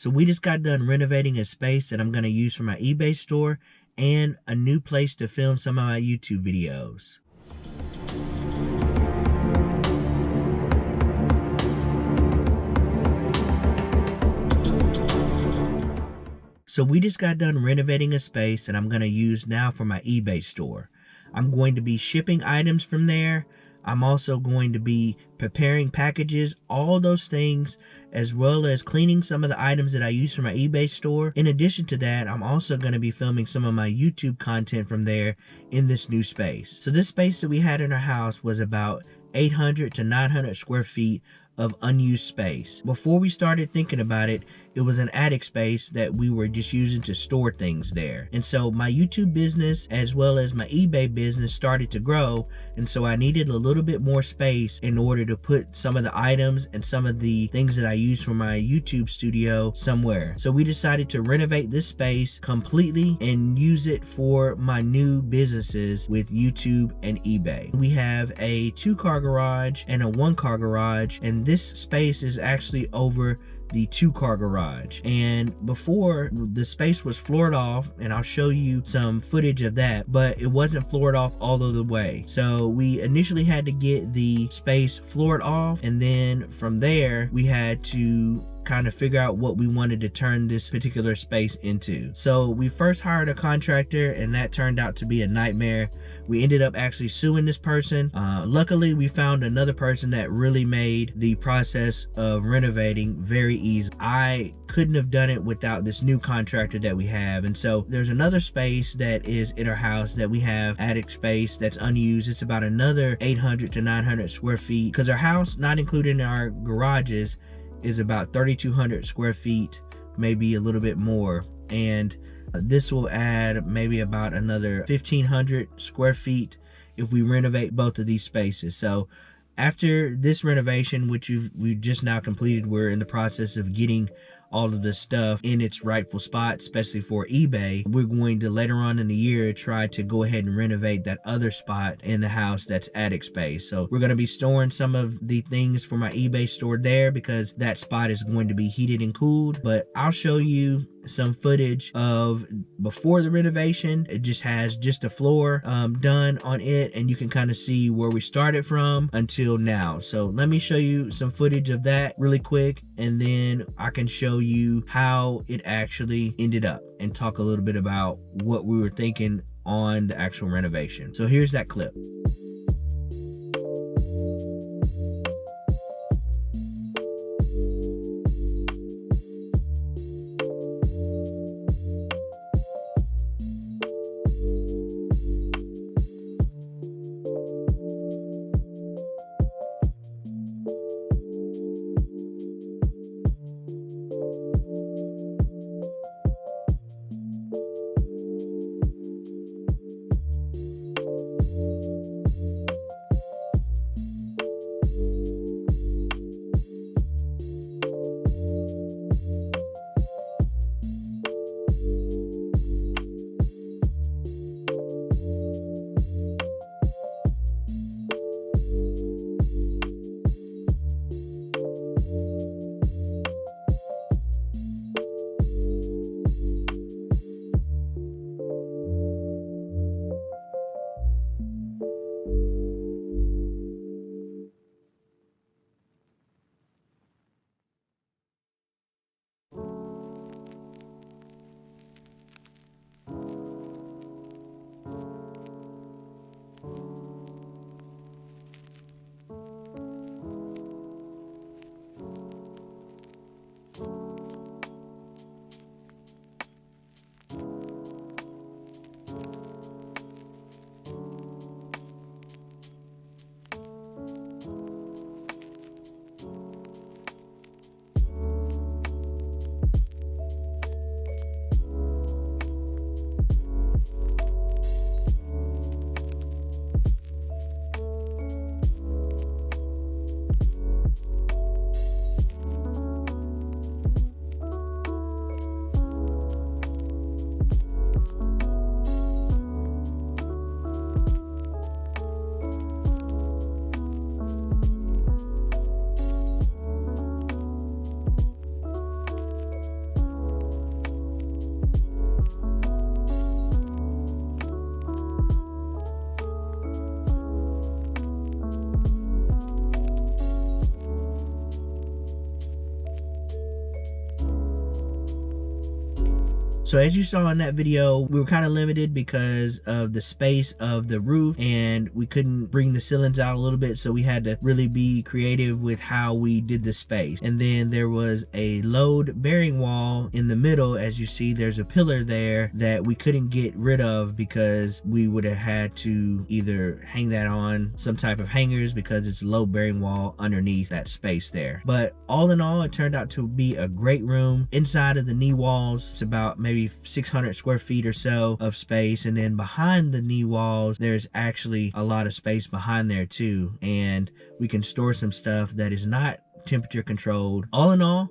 So we just got done renovating a space that I'm going to use for my eBay store and a new place to film some of my YouTube videos. So we just got done renovating a space that I'm going to use now for my eBay store. I'm going to be shipping items from there. I'm also going to be preparing packages, all those things, as well as cleaning some of the items that I use for my eBay store. In addition to that, I'm also going to be filming some of my YouTube content from there in this new space. So this space that we had in our house was about 800 to 900 square feet of unused space. Before we started thinking about it, it was an attic space that we were just using to store things there. And so my YouTube business as well as my eBay business started to grow, and so I needed a little bit more space in order to put some of the items and some of the things that I use for my YouTube studio somewhere. So we decided to renovate this space completely and use it for my new businesses with YouTube and eBay. We have a 2-car garage and a 1-car garage, and this space is actually over the 2-car garage. And before, the space was floored off, and I'll show you some footage of that, but it wasn't floored off all of the way. So we initially had to get the space floored off, and then from there we had to kind of figure out what we wanted to turn this particular space into. So we first hired a contractor, and that turned out to be a nightmare. We ended up actually suing this person. Luckily, we found another person that really made the process of renovating very easy. I couldn't have done it without this new contractor that we have. And so there's another space that is in our house that we have, attic space, that's unused. It's about another 800 to 900 square feet, because our house, not including our garages, is about 3,200 square feet, maybe a little bit more. And this will add maybe about another 1,500 square feet if we renovate both of these spaces. So after this renovation, which we've just now completed, we're in the process of getting all of the stuff in its rightful spot, especially for eBay. We're going to later on in the year try to go ahead and renovate that other spot in the house that's attic space. So we're going to be storing some of the things for my eBay store there, because that spot is going to be heated and cooled. But I'll show you some footage of before the renovation. It just has just a floor done on it, and you can kind of see where we started from until now. So let me show you some footage of that really quick, and then I can show you how it actually ended up and talk a little bit about what we were thinking on the actual renovation. So here's that clip. So as you saw in that video, we were kind of limited because of the space of the roof, and we couldn't bring the ceilings out a little bit, so we had to really be creative with how we did the space. And then there was a load bearing wall in the middle. As you see, there's a pillar there that we couldn't get rid of because we would have had to either hang that on some type of hangers because it's a load bearing wall underneath that space there. But all in all, it turned out to be a great room. Inside of the knee walls, it's about maybe 600 square feet or so of space, and then behind the knee walls there's actually a lot of space behind there too, and we can store some stuff that is not temperature controlled. All in all,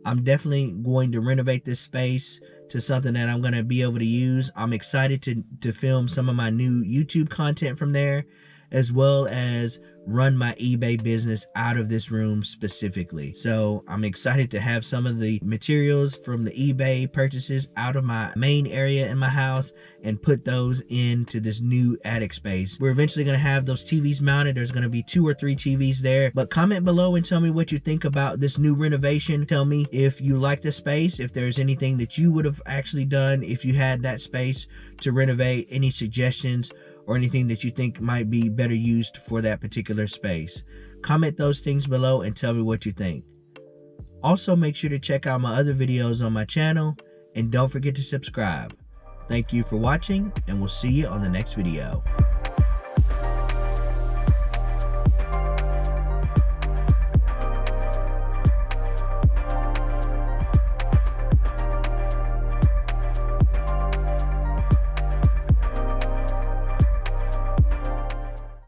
I'm definitely going to renovate this space to something that I'm going to be able to use. I'm excited to film some of my new YouTube content from there, as well as run my eBay business out of this room specifically. So I'm excited to have some of the materials from the eBay purchases out of my main area in my house and put those into this new attic space. We're eventually going to have those TVs mounted. There's going to be 2 or 3 TVs there. But comment below and tell me what you think about this new renovation. Tell me if you like the space, if there's anything that you would have actually done if you had that space to renovate, any suggestions or anything that you think might be better used for that particular space. Comment those things below and tell me what you think. Also, make sure to check out my other videos on my channel, and don't forget to subscribe. Thank you for watching, and we'll see you on the next video.